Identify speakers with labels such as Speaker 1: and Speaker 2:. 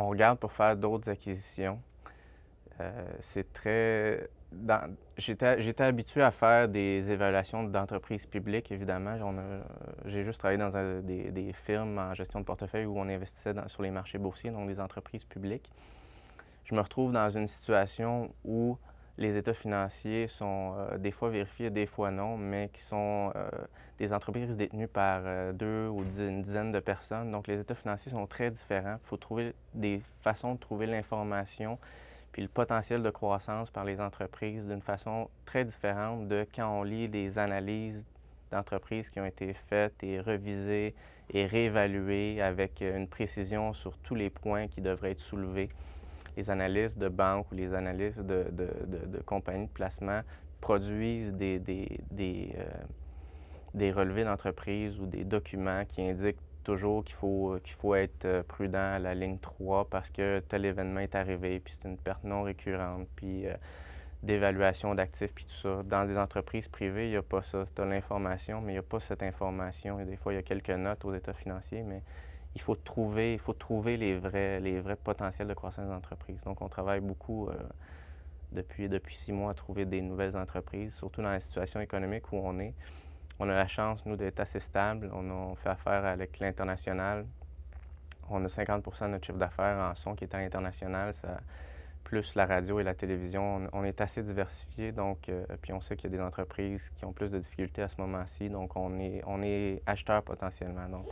Speaker 1: On regarde pour faire d'autres acquisitions. C'est très... J'étais habitué à faire des évaluations d'entreprises publiques, évidemment. J'ai juste travaillé dans des firmes en gestion de portefeuille où on investissait sur les marchés boursiers, donc des entreprises publiques. Je me retrouve dans une situation où les états financiers sont des fois vérifiés, des fois non, mais qui sont des entreprises détenues par deux ou une dizaine de personnes. Donc, les états financiers sont très différents. Il faut trouver des façons de trouver l'information puis le potentiel de croissance par les entreprises d'une façon très différente de quand on lit des analyses d'entreprises qui ont été faites et revisées et réévaluées avec une précision sur tous les points qui devraient être soulevés. Les analystes de banques ou les analystes de compagnies de placement produisent des relevés d'entreprise ou des documents qui indiquent toujours qu'il faut être prudent à la ligne 3 parce que tel événement est arrivé, puis c'est une perte non récurrente, puis d'évaluation d'actifs, puis tout ça. Dans des entreprises privées, il n'y a pas ça. Tu as l'information, mais il n'y a pas cette information. Et des fois, il y a quelques notes aux états financiers, mais il faut trouver les vrais potentiels de croissance d'entreprise. Donc, on travaille beaucoup depuis 6 mois à trouver des nouvelles entreprises, surtout dans la situation économique où on est. On a la chance, nous, d'être assez stable. On fait affaire avec l'international. On a 50 de notre chiffre d'affaires en son qui est à l'international, plus la radio et la télévision. On est assez diversifié, donc, puis on sait qu'il y a des entreprises qui ont plus de difficultés à ce moment-ci, donc on est acheteur potentiellement. Donc,